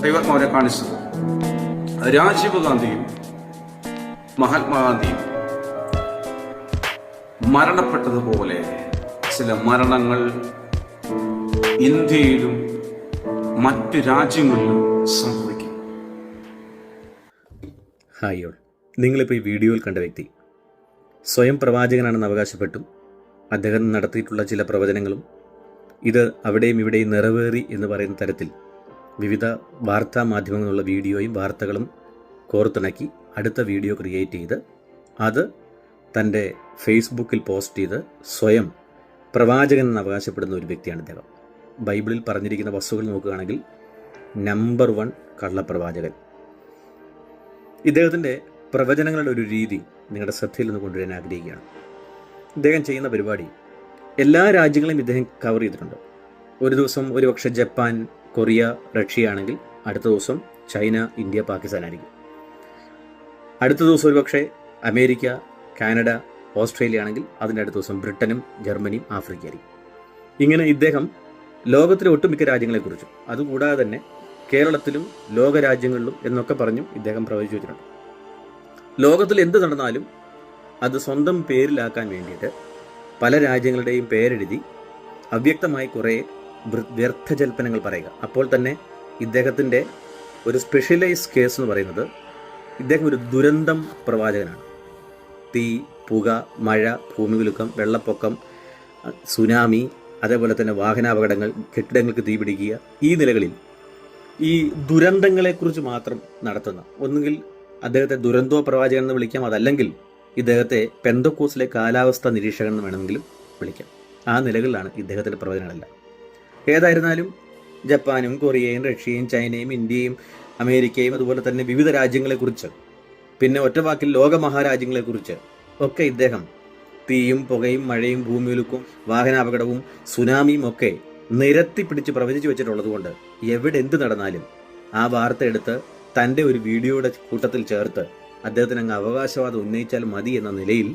ദൈവാത്മാവിനെ കാണിച്ചത് രാജീവ് ഗാന്ധിയും മഹാത്മാഗാന്ധിയും മരണപ്പെട്ടതുപോലെ ചില മരണങ്ങൾ ഇന്ത്യയിലും മറ്റു രാജ്യങ്ങളിലും സംഭവിക്കും. ഹായ് ഓൾ, നിങ്ങളിപ്പോൾ ഈ വീഡിയോയിൽ കണ്ട വ്യക്തി സ്വയം പ്രവാചകനാണെന്ന് അവകാശപ്പെട്ടും അദ്ദേഹം നടത്തിയിട്ടുള്ള ചില പ്രവചനങ്ങളും ഇത് അവിടെയും ഇവിടെയും നിറവേറി എന്ന് പറയുന്ന തരത്തിൽ വിവിധ വാർത്താ മാധ്യമങ്ങളുള്ള വീഡിയോയും വാർത്തകളും കോർത്തിണക്കി അടുത്ത വീഡിയോ ക്രിയേറ്റ് ചെയ്ത് അത് തൻ്റെ ഫേസ്ബുക്കിൽ പോസ്റ്റ് ചെയ്ത് സ്വയം പ്രവാചകൻ എന്ന് അവകാശപ്പെടുന്ന ഒരു വ്യക്തിയാണ് ഇദ്ദേഹം. ബൈബിളിൽ പറഞ്ഞിരിക്കുന്ന വസ്തുക്കൾ നോക്കുകയാണെങ്കിൽ നമ്പർ 1 കള്ളപ്രവാചകൻ. ഇദ്ദേഹത്തിൻ്റെ പ്രവചനങ്ങളുടെ ഒരു രീതി നിങ്ങളുടെ ശ്രദ്ധയിൽ നിന്ന് കൊണ്ടുവരാൻ ആഗ്രഹിക്കുകയാണ്. ഇദ്ദേഹം ചെയ്യുന്ന പരിപാടി എല്ലാ രാജ്യങ്ങളെയും ഇദ്ദേഹം കവർ ചെയ്തിട്ടുണ്ട്. ഒരു ദിവസം ഒരുപക്ഷെ ജപ്പാൻ, കൊറിയ, റഷ്യ ആണെങ്കിൽ അടുത്ത ദിവസം ചൈന, ഇന്ത്യ, പാകിസ്ഥാൻ ആയിരിക്കും. അടുത്ത ദിവസം ഒരുപക്ഷെ അമേരിക്ക, കാനഡ, ഓസ്ട്രേലിയ ആണെങ്കിൽ അതിൻ്റെ അടുത്ത ദിവസം ബ്രിട്ടനും ജർമ്മനിയും ആഫ്രിക്ക ആയിരിക്കും. ഇങ്ങനെ ഇദ്ദേഹം ലോകത്തിലെ ഒട്ടുമിക്ക രാജ്യങ്ങളെക്കുറിച്ചും അതുകൂടാതെ തന്നെ കേരളത്തിലും ലോകരാജ്യങ്ങളിലും എന്നൊക്കെ പറഞ്ഞും ഇദ്ദേഹം പ്രവചിച്ചു വെച്ചിട്ടുണ്ട്. ലോകത്തിൽ എന്ത് നടന്നാലും അത് സ്വന്തം പേരിലാക്കാൻ വേണ്ടിയിട്ട് പല രാജ്യങ്ങളുടെയും പേരെഴുതി അവ്യക്തമായി കുറേ വ്യർത്ഥജൽപ്പനങ്ങൾ പറയുക. അപ്പോൾ തന്നെ ഇദ്ദേഹത്തിൻ്റെ ഒരു സ്പെഷ്യലൈസ് കേസ് എന്ന് പറയുന്നത് ഇദ്ദേഹം ഒരു ദുരന്തം പ്രവാചകനാണ്. തീ, പുക, മഴ, ഭൂമികുലുക്കം, വെള്ളപ്പൊക്കം, സുനാമി, അതേപോലെ തന്നെ വാഹനാപകടങ്ങൾ, കെട്ടിടങ്ങൾക്ക് തീപിടിക്കുക, ഈ നിലകളിൽ ഈ ദുരന്തങ്ങളെക്കുറിച്ച് മാത്രം നടത്തുന്ന, ഒന്നുകിൽ അദ്ദേഹത്തെ ദുരന്തോ പ്രവാചകൻ എന്ന് വിളിക്കാം, അതല്ലെങ്കിൽ ഇദ്ദേഹത്തെ പെന്തക്കോസിലെ കാലാവസ്ഥ നിരീക്ഷകൻ എന്ന് വേണമെങ്കിലും വിളിക്കാം. ആ നിലകളിലാണ് ഇദ്ദേഹത്തിൻ്റെ പ്രവചനങ്ങളെല്ലാം. ഏതായിരുന്നാലും ജപ്പാനും കൊറിയയും റഷ്യയും ചൈനയും ഇന്ത്യയും അമേരിക്കയും അതുപോലെ തന്നെ വിവിധ രാജ്യങ്ങളെക്കുറിച്ച്, പിന്നെ ഒറ്റവാക്കിൽ ലോകമഹാരാജ്യങ്ങളെക്കുറിച്ച് ഒക്കെ ഇദ്ദേഹം തീയും പുകയും മഴയും ഭൂമിയൊലുക്കും വാഹനാപകടവും സുനാമിയും ഒക്കെ നിരത്തി പിടിച്ച് പ്രവചിച്ചു വെച്ചിട്ടുള്ളത് കൊണ്ട് എവിടെ എന്ത് നടന്നാലും ആ വാർത്ത എടുത്ത് തൻ്റെ ഒരു വീഡിയോയുടെ കൂട്ടത്തിൽ ചേർത്ത് അദ്ദേഹത്തിന് അങ്ങ് അവകാശവാദം ഉന്നയിച്ചാൽ മതി എന്ന നിലയിൽ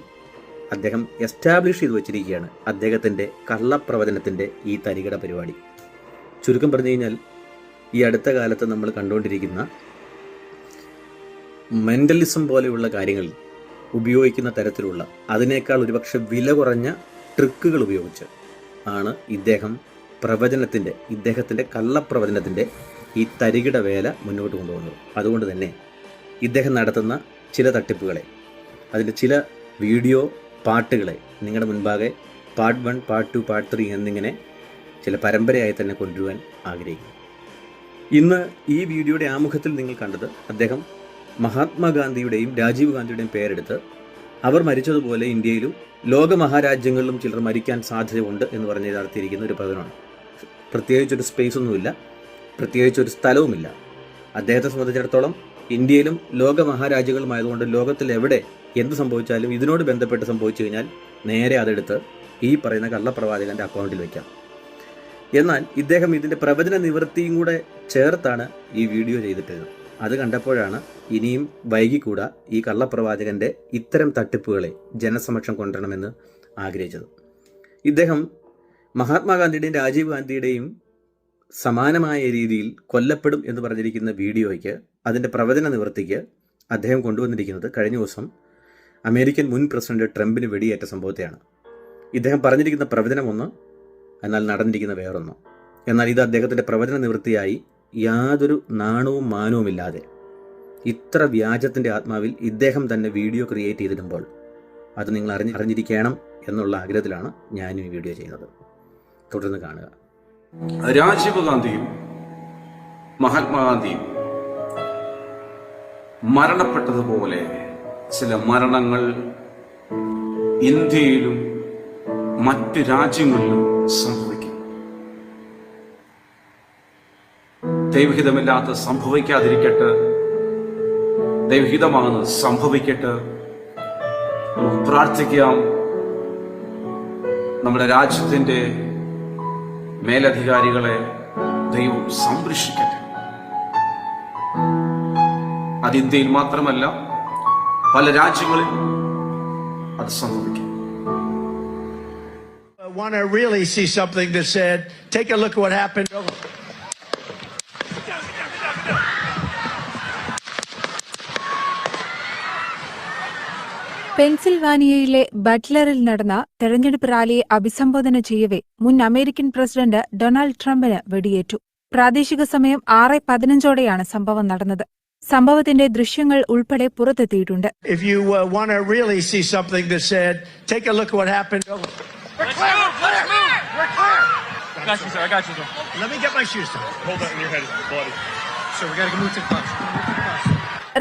അദ്ദേഹം എസ്റ്റാബ്ലിഷ് ചെയ്ത് വെച്ചിരിക്കുകയാണ് അദ്ദേഹത്തിൻ്റെ കള്ളപ്രവചനത്തിൻ്റെ ഈ തരികിട പരിപാടി. ചുരുക്കം പറഞ്ഞു കഴിഞ്ഞാൽ ഈ അടുത്ത കാലത്ത് നമ്മൾ കണ്ടുകൊണ്ടിരിക്കുന്ന മെൻ്റലിസം പോലെയുള്ള കാര്യങ്ങളിൽ ഉപയോഗിക്കുന്ന തരത്തിലുള്ള അതിനേക്കാൾ ഒരുപക്ഷെ വില കുറഞ്ഞ ട്രിക്കുകൾ ഉപയോഗിച്ച് ആണ് ഇദ്ദേഹത്തിൻ്റെ കള്ളപ്രവചനത്തിൻ്റെ ഈ തരികിട വേല മുന്നോട്ട് കൊണ്ടുപോകുന്നത്. അതുകൊണ്ട് തന്നെ ഇദ്ദേഹം നടത്തുന്ന ചില തട്ടിപ്പുകളെ, അതിൻ്റെ ചില വീഡിയോ പാട്ടുകളെ നിങ്ങളുടെ മുൻപാകെ പാർട്ട് 1, പാർട്ട് 2, പാർട്ട് 3 എന്നിങ്ങനെ ചില പരമ്പരയായി തന്നെ കൊണ്ടുവരാൻ ആഗ്രഹിക്കുന്നു. ഇന്ന് ഈ വീഡിയോയുടെ ആമുഖത്തിൽ നിങ്ങൾ കണ്ടത് അദ്ദേഹം മഹാത്മാഗാന്ധിയുടെയും രാജീവ് ഗാന്ധിയുടെയും പേരെടുത്ത് അവർ മരിച്ചതുപോലെ ഇന്ത്യയിലും ലോകമഹാരാജ്യങ്ങളിലും ചിലർ മരിക്കാൻ സാധ്യതയുണ്ട് എന്ന് പറഞ്ഞ് നടത്തിയിരിക്കുന്ന ഒരു പ്രവചനമാണ്. പ്രത്യേകിച്ചൊരു സ്പേസ് ഒന്നുമില്ല, പ്രത്യേകിച്ചൊരു സ്ഥലവുമില്ല. അദ്ദേഹത്തെ സംബന്ധിച്ചിടത്തോളം ഇന്ത്യയിലും ലോകമഹാരാജ്യങ്ങളുമായതുകൊണ്ട് ലോകത്തിൽ എവിടെ എന്ത് സംഭവിച്ചാലും ഇതിനോട് ബന്ധപ്പെട്ട് സംഭവിച്ചു കഴിഞ്ഞാൽ നേരെ അതെടുത്ത് ഈ പറയുന്ന കള്ളപ്രവാചകൻ്റെ അക്കൗണ്ടിൽ വയ്ക്കാം. എന്നാൽ ഇദ്ദേഹം ഇതിൻ്റെ പ്രവചന നിവൃത്തിയും കൂടെ ചേർത്താണ് ഈ വീഡിയോ ചെയ്തിട്ടത്. അത് കണ്ടപ്പോഴാണ് ഇനിയും വൈകിക്കൂടാ ഈ കള്ളപ്രവാചകൻ്റെ ഇത്തരം തട്ടിപ്പുകളെ ജനസമക്ഷം കൊണ്ടുവരണമെന്ന് ആഗ്രഹിച്ചത്. ഇദ്ദേഹം മഹാത്മാഗാന്ധിയുടെയും രാജീവ് ഗാന്ധിയുടെയും സമാനമായ രീതിയിൽ കൊല്ലപ്പെടും എന്ന് പറഞ്ഞിരിക്കുന്ന വീഡിയോയ്ക്ക്, അതിൻ്റെ പ്രവചന നിവൃത്തിക്ക് അദ്ദേഹം കൊണ്ടുവന്നിരിക്കുന്നത് കഴിഞ്ഞ ദിവസം അമേരിക്കൻ മുൻ പ്രസിഡന്റ് ട്രംപിന് വെടിയേറ്റ സംഭവത്തെയാണ്. ഇദ്ദേഹം പറഞ്ഞിരിക്കുന്ന പ്രവചനം ഒന്ന്, എന്നാൽ നടന്നിരിക്കുന്ന വേറൊന്ന്. എന്നാൽ ഇത് അദ്ദേഹത്തിൻ്റെ പ്രവചന നിവൃത്തിയായി യാതൊരു നാണവും മാനവുമില്ലാതെ ഇത്ര വ്യാജത്തിൻ്റെ ആത്മാവിൽ ഇദ്ദേഹം തന്നെ വീഡിയോ ക്രിയേറ്റ് ചെയ്തിടുമ്പോൾ അത് നിങ്ങൾ അറിഞ്ഞിരിക്കണം എന്നുള്ള ആഗ്രഹത്തിലാണ് ഞാൻ ഈ വീഡിയോ ചെയ്യുന്നത്. തുടർന്ന് കാണുക. രാജീവ് ഗാന്ധിയും മഹാത്മാഗാന്ധിയും മരണപ്പെട്ടതുപോലെ ചില മരണങ്ങൾ ഇന്ത്യയിലും മറ്റു രാജ്യങ്ങളിലും സംഭവിക്കും. ദൈവഹിതമില്ലാത്ത സംഭവിക്കാതിരിക്കട്ടെ, ദൈവഹിതമാകുന്നത് സംഭവിക്കട്ടെ. നമുക്ക് പ്രാർത്ഥിക്കാം. നമ്മുടെ രാജ്യത്തിന്റെ മേലധികാരികളെ ദൈവം സംരക്ഷിക്കട്ടെ. അത് ഇന്ത്യയിൽ മാത്രമല്ല, പല രാജ്യങ്ങളിൽ അത് സംഭവിക്കും. Want to really see something that said, take a look at what happened. പെൻസിൽവാനിയയിലെ ബട്ട്ലറിൽ നടന്ന തെരഞ്ഞെടുപ്പ് റാലിയെ അഭിസംബോധന ചെയ്യവേ മുൻ അമേരിക്കൻ പ്രസിഡന്റ് ഡൊണാൾഡ് ട്രംപിന് വെടിയേറ്റു. പ്രാദേശിക സമയം 6:15 സംഭവം നടന്നത്. സംഭവത്തിന്റെ ദൃശ്യങ്ങൾ ഉൾപ്പെടെ പുറത്തെത്തിയിട്ടുണ്ട്. If you want to really see something that said, take a look at what happened. We're clear. We're clear. I got you, sir. I got you, sir. Let me get my shoes on. Hold that in your head, buddy. So we got to move to the bus.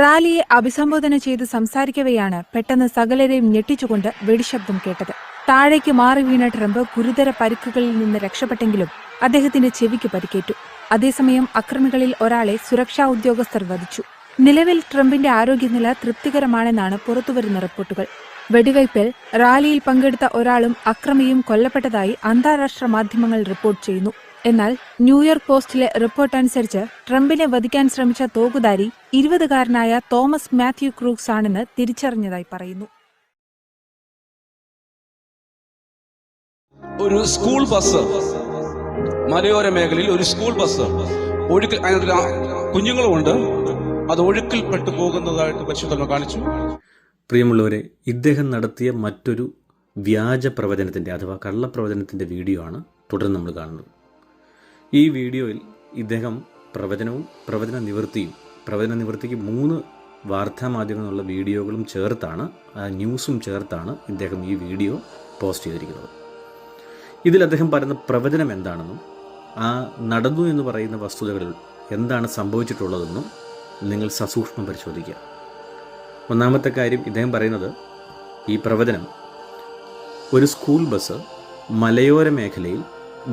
റാലിയെ അഭിസംബോധന ചെയ്ത് സംസാരിക്കവെയാണ് പെട്ടെന്ന് സകലരെയും ഞെട്ടിച്ചുകൊണ്ട് വെടിശബ്ദം കേട്ടത്. താഴേക്ക് മാറി വീണ ട്രംപ് ഗുരുതര പരിക്കുകളിൽ നിന്ന് രക്ഷപ്പെട്ടെങ്കിലും അദ്ദേഹത്തിന്റെ ചെവിക്ക് പരിക്കേറ്റു. അതേസമയം അക്രമികളിൽ ഒരാളെ സുരക്ഷാ ഉദ്യോഗസ്ഥർ വധിച്ചു. നിലവിൽ ട്രംപിന്റെ ആരോഗ്യനില തൃപ്തികരമാണെന്നാണ് പുറത്തുവരുന്ന റിപ്പോർട്ടുകൾ. വെടിവയ്പിൽ റാലിയിൽ പങ്കെടുത്ത ഒരാളും അക്രമിയും കൊല്ലപ്പെട്ടതായി അന്താരാഷ്ട്ര മാധ്യമങ്ങൾ റിപ്പോർട്ട് ചെയ്യുന്നു. എന്നാൽ ന്യൂയോർക്ക് പോസ്റ്റിലെ റിപ്പോർട്ട് അനുസരിച്ച് ട്രംപിനെ വധിക്കാൻ ശ്രമിച്ച തോക്കുധാരി 20-കാരനായ തോമസ് മാത്യു ക്രൂക്സ് ആണെന്ന് തിരിച്ചറിഞ്ഞതായി പറയുന്നു. ഒരു സ്കൂൾ ബസ്, മലയോര മേഖലയിൽ ഒരു സ്കൂൾ ബസ് ഒഴുക്കിൽ, കുഞ്ഞുങ്ങളുമുണ്ട്, അത് ഒഴുക്കിൽ പെട്ടുപോകുന്നതായിട്ട് പരിശോധന കാണിച്ചു. പ്രിയമുള്ളവരെ, ഇദ്ദേഹം നടത്തിയ മറ്റൊരു വ്യാജ പ്രവചനത്തിൻ്റെ അഥവാ കള്ളപ്രവചനത്തിൻ്റെ വീഡിയോ ആണ് തുടർന്ന് നമ്മൾ കാണുന്നത്. ഈ വീഡിയോയിൽ ഇദ്ദേഹം പ്രവചന നിവൃത്തിക്ക് 3 വാർത്താമാധ്യമങ്ങളുള്ള വീഡിയോകളും ചേർത്താണ്, ന്യൂസും ചേർത്താണ് ഇദ്ദേഹം ഈ വീഡിയോ പോസ്റ്റ് ചെയ്തിരിക്കുന്നത്. ഇതിൽ അദ്ദേഹം പറയുന്ന പ്രവചനം എന്താണെന്നും ആ നടന്നു എന്ന് പറയുന്ന വസ്തുതകളിൽ എന്താണ് സംഭവിച്ചിട്ടുള്ളതെന്നും നിങ്ങൾ സസൂക്ഷ്മം പരിശോധിക്കുക. ഒന്നാമത്തെ കാര്യം, ഇദ്ദേഹം പറയുന്നത് ഈ പ്രവചനം ഒരു സ്കൂൾ ബസ് മലയോര മേഖലയിൽ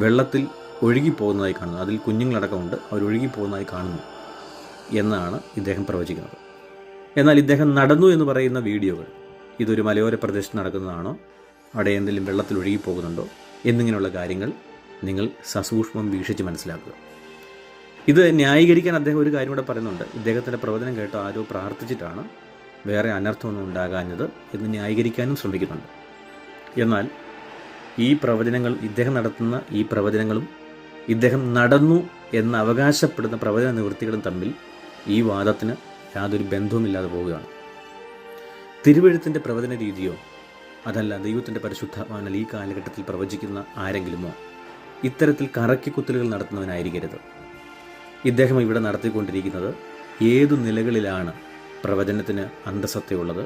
വെള്ളത്തിൽ ഒഴുകിപ്പോകുന്നതായി കാണുന്നു, അതിൽ കുഞ്ഞുങ്ങളടക്കമുണ്ട്, അവർ ഒഴുകിപ്പോകുന്നതായി കാണുന്നു എന്നാണ് ഇദ്ദേഹം പ്രവചിക്കുന്നത്. എന്നാൽ ഇദ്ദേഹം നടന്നു എന്ന് പറയുന്ന വീഡിയോകൾ ഇതൊരു മലയോര പ്രദേശത്ത് നടക്കുന്നതാണോ, അവിടെ എന്തെങ്കിലും വെള്ളത്തിൽ ഒഴുകിപ്പോകുന്നുണ്ടോ എന്നിങ്ങനെയുള്ള കാര്യങ്ങൾ നിങ്ങൾ സസൂക്ഷ്മം വീക്ഷിച്ച് മനസ്സിലാക്കുക. ഇത് ന്യായീകരിക്കാൻ അദ്ദേഹം ഒരു കാര്യം കൂടെ പറയുന്നുണ്ട്. ഇദ്ദേഹത്തിൻ്റെ പ്രവചനം കേട്ട് ആരോ പ്രാർത്ഥിച്ചിട്ടാണ് വേറെ അനർത്ഥമൊന്നും ഉണ്ടാകാഞ്ഞത് എന്ന് ന്യായീകരിക്കാനും ശ്രമിക്കുന്നുണ്ട്. എന്നാൽ ഈ പ്രവചനങ്ങൾ, ഇദ്ദേഹം നടത്തുന്ന ഈ പ്രവചനങ്ങളും ഇദ്ദേഹം നടന്നു എന്ന് അവകാശപ്പെടുന്ന പ്രവചന നിവൃത്തികളും തമ്മിൽ ഈ വാദത്തിന് യാതൊരു ബന്ധവുമില്ലാതെ പോവുകയാണ്. തിരുവെഴുത്തിൻ്റെ പ്രവചന രീതിയോ അതല്ല ദൈവത്തിൻ്റെ പരിശുദ്ധാത്മാവിനാൽ ഈ കാലഘട്ടത്തിൽ പ്രവചിക്കുന്ന ആരെങ്കിലുമോ ഇത്തരത്തിൽ കറക്കിക്കുത്തലുകൾ നടത്തുന്നവനായിരിക്കരുത്. ഇദ്ദേഹം ഇവിടെ നടത്തിക്കൊണ്ടിരിക്കുന്നത് ഏതു നിലകളിലാണ് പ്രവചനത്തിന് അന്തസത്തയുള്ളത്,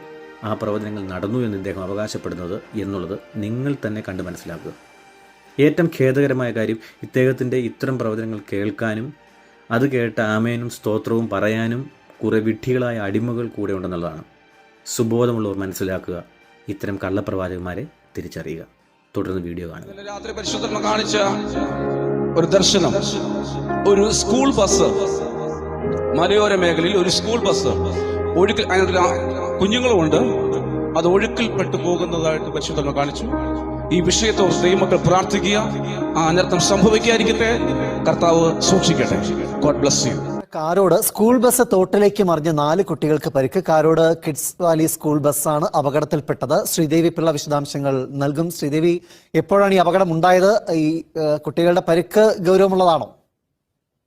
ആ പ്രവചനങ്ങൾ നടന്നു എന്ന് ഇദ്ദേഹം അവകാശപ്പെടുന്നത് എന്നുള്ളത് നിങ്ങൾ തന്നെ കണ്ട് മനസ്സിലാക്കുക. ഏറ്റവും ഖേദകരമായ കാര്യം, ഇദ്ദേഹത്തിൻ്റെ ഇത്തരം പ്രവചനങ്ങൾ കേൾക്കാനും അത് കേട്ട ആമേനും സ്തോത്രവും പറയാനും കുറേ വിഡ്ഢികളായ അടിമകൾ കൂടെ ഉണ്ടെന്നുള്ളതാണ്. സുബോധമുള്ളവർ മനസ്സിലാക്കുക, ഇത്തരം കള്ളപ്രവാചകന്മാരെ തിരിച്ചറിയുക. തുടർന്ന് വീഡിയോ കാണുക. രാത്രി പരിശോധന കാണിച്ച ഒരു ദർശനം, ഒരു സ്കൂൾ ബസ്, മലയോര മേഖലയിൽ ഒരു സ്കൂൾ ബസ് ഒഴുക്കിൽ, കുഞ്ഞുങ്ങളുമുണ്ട്, അത് ഒഴുക്കിൽ പെട്ടുപോകുന്നതായിട്ട് പരിശോധന കാണിച്ചു. ഈ വിഷയത്തോട് ദൈവമക്കൾ പ്രാർത്ഥിക്കുക, ആ അനർത്ഥം സംഭവിക്കാതിരിക്കട്ടെ, കർത്താവ് സൂക്ഷിക്കട്ടെ. God bless you. Karode school bus തോട്ടിലേക്ക് മറിഞ്ഞ് 4 കുട്ടികൾക്ക് പരിക്ക്. കാരോട് കിഡ്സ് വാലി സ്കൂൾ ബസ്സാണ് അപകടത്തിൽപ്പെട്ടത്. ശ്രീദേവി പിള്ള വിശദാംശങ്ങൾ നൽകും. ശ്രീദേവി, എപ്പോഴാണ് ഈ അപകടം ഉണ്ടായത്? ഈ കുട്ടികളുടെ പരിക്ക് ഗൗരവമുള്ളതാണോ?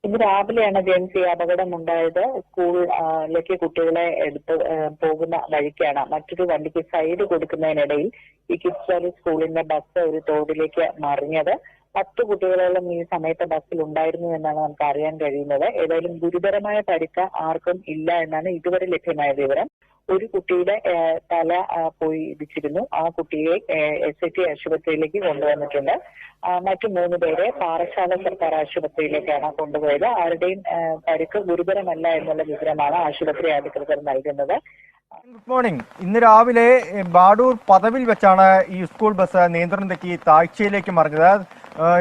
ഇന്ന് രാവിലെയാണ് ജെയിംസ് ഈ അപകടം ഉണ്ടായത്. സ്കൂളിലേക്ക് കുട്ടികളെ എടുത്ത് പോകുന്ന വഴിക്കാണ് മറ്റൊരു വണ്ടിക്ക് സൈഡ് കൊടുക്കുന്നതിനിടയിൽ ഈ കിഡ്സ് വാലി സ്കൂളിന്റെ ബസ് ഒരു തോടിലേക്ക് മറിഞ്ഞത്. 10 കുട്ടികളോളം ഈ സമയത്ത് ബസ്സിൽ ഉണ്ടായിരുന്നു എന്നാണ് നമുക്ക് അറിയാൻ കഴിയുന്നത്. ഏതായാലും ഗുരുതരമായ പരിക്ക് ആർക്കും ഇല്ല എന്നാണ് ഇതുവരെ ലഭ്യമായ വിവരം. ഒരു കുട്ടിയുടെ തല പോയി ഇടിച്ചിരുന്നു. ആ കുട്ടിയെ SIT ആശുപത്രിയിലേക്ക് കൊണ്ടുവന്നിട്ടുണ്ട്. മറ്റു 3 പേരെ പാറശാല സർക്കാർ ആശുപത്രിയിലേക്കാണ് കൊണ്ടുപോയത്. ആരുടെയും പരിക്ക് ഗുരുതരമല്ല എന്നുള്ള വിവരമാണ് ആശുപത്രി അധികൃതർ നൽകുന്നത്. Good morning. ഇന്ന് രാവിലെ ബാഡൂർ പദവിൽ വെച്ചാണ് ഈ സ്കൂൾ ബസ് നിയന്ത്രണം തെറ്റി താഴ്ചയിലേക്ക് മറിഞ്ഞത്.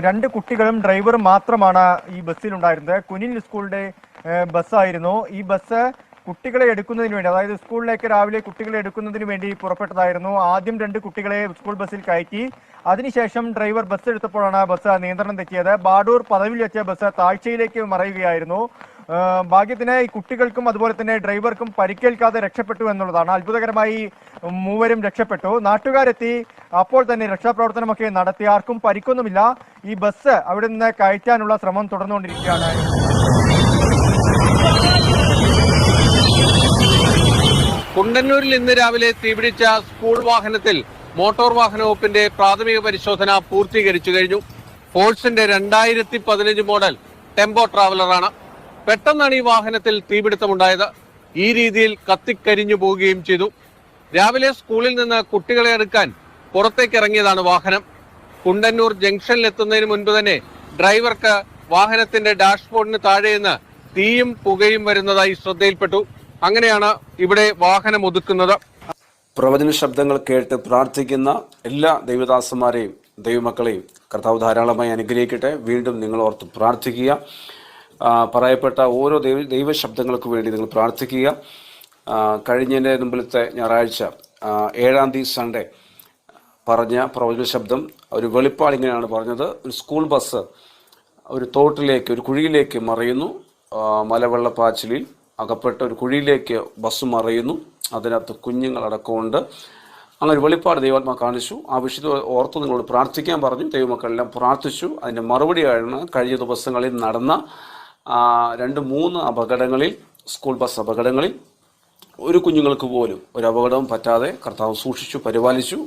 2 കുട്ടികളും ഡ്രൈവറും മാത്രമാണ് ഈ ബസ്സിലുണ്ടായിരുന്നത്. കുനിൽ സ്കൂളിന്റെ ബസ്സായിരുന്നു. ഈ ബസ് കുട്ടികളെ എടുക്കുന്നതിന് വേണ്ടി, അതായത് സ്കൂളിലേക്ക് രാവിലെ കുട്ടികളെ എടുക്കുന്നതിന് വേണ്ടി പുറപ്പെട്ടതായിരുന്നു. ആദ്യം 2 കുട്ടികളെ സ്കൂൾ ബസ്സിൽ കയറ്റി, അതിനുശേഷം ഡ്രൈവർ ബസ് എടുത്തപ്പോഴാണ് ബസ് നിയന്ത്രണം തെറ്റിയത്. ബാഡൂർ പദവിൽ വെച്ച് ബസ് താഴ്ചയിലേക്ക് മറയുകയായിരുന്നു. ഭാഗ്യത്തിന് ഈ കുട്ടികൾക്കും അതുപോലെ തന്നെ ഡ്രൈവർക്കും പരിക്കേൽക്കാതെ രക്ഷപ്പെട്ടു എന്നുള്ളതാണ്. അത്ഭുതകരമായി മൂവരും രക്ഷപ്പെട്ടു. നാട്ടുകാരെത്തി അപ്പോൾ തന്നെ രക്ഷാപ്രവർത്തനമൊക്കെ നടത്തി. ആർക്കും പരിക്കൊന്നുമില്ല. ഈ ബസ് അവിടെ നിന്ന് കയറ്റാനുള്ള ശ്രമം തുടർന്നുകൊണ്ടിരിക്കുകയാണ്. കുണ്ടന്നൂരിൽ ഇന്ന് രാവിലെ തീപിടിച്ച സ്കൂൾ വാഹനത്തിൽ മോട്ടോർ വാഹന വകുപ്പിന്റെ പ്രാഥമിക പരിശോധന പൂർത്തീകരിച്ചു കഴിഞ്ഞു. ഫോഴ്സിന്റെ 2015 മോഡൽ ടെമ്പോ ട്രാവലറാണ്. പെട്ടെന്നാണ് ഈ വാഹനത്തിൽ തീപിടുത്തമുണ്ടായത്. ഈ രീതിയിൽ കത്തിക്കരിഞ്ഞു പോവുകയും ചെയ്തു. രാവിലെ സ്കൂളിൽ നിന്ന് കുട്ടികളെ എടുക്കാൻ പുറത്തേക്ക് ഇറങ്ങിയതാണ് വാഹനം. കുണ്ടന്നൂർ ജംഗ്ഷനിലെത്തുന്നതിന് മുൻപ് തന്നെ ഡ്രൈവർക്ക് വാഹനത്തിന്റെ ഡാഷ്ബോർഡിന് താഴെ നിന്ന് തീയും പുകയും വരുന്നതായി ശ്രദ്ധയിൽപ്പെട്ടു. അങ്ങനെയാണ് ഇവിടെ വാഹനം ഒതുക്കുന്നത്. പ്രവചന ശബ്ദങ്ങൾ കേട്ട് പ്രാർത്ഥിക്കുന്ന എല്ലാ ദൈവദാസന്മാരെയും ദൈവമക്കളെയും കർത്താവ് ധാരാളമായി അനുഗ്രഹിക്കട്ടെ. വീണ്ടും നിങ്ങൾ ഓർത്ത് പ്രാർത്ഥിക്കുക. പറയപ്പെട്ട ഓരോ ദൈവശബ്ദങ്ങൾക്ക് വേണ്ടി നിങ്ങൾ പ്രാർത്ഥിക്കുക. കഴിഞ്ഞതിൻ്റെ മുമ്പിലത്തെ ഞായറാഴ്ച 7-ാം തീയതി സൺഡേ പറഞ്ഞ പ്രവചന ശബ്ദം ഒരു വെളിപ്പാടിങ്ങനെയാണ് പറഞ്ഞത്. ഒരു സ്കൂൾ ബസ് ഒരു തോട്ടിലേക്ക്, ഒരു കുഴിയിലേക്ക് മറിയുന്നു. മലവെള്ളപ്പാച്ചിലിൽ അകപ്പെട്ട ഒരു കുഴിയിലേക്ക് ബസ് മറിയുന്നു. അതിനകത്ത് കുഞ്ഞുങ്ങളടക്കമുണ്ട്. അങ്ങനെ വെളിപ്പാട് ദൈവാത്മാ കാണിച്ചു. ആ വിഷയത്തിൽ ഓർത്ത് നിങ്ങളോട് പ്രാർത്ഥിക്കാൻ പറഞ്ഞു. ദൈവമക്കളെല്ലാം പ്രാർത്ഥിച്ചു. അതിൻ്റെ മറുപടിയാണ് കഴിഞ്ഞ ദിവസങ്ങളിൽ നടന്ന 2-3 അപകടങ്ങളിൽ, സ്കൂൾ ബസ് അപകടങ്ങളിൽ ഒരു കുഞ്ഞുങ്ങൾക്ക് പോലും ഒരു അപകടവും പറ്റാതെ കർത്താവ് സൂക്ഷിച്ചു, പരിപാലിച്ചു.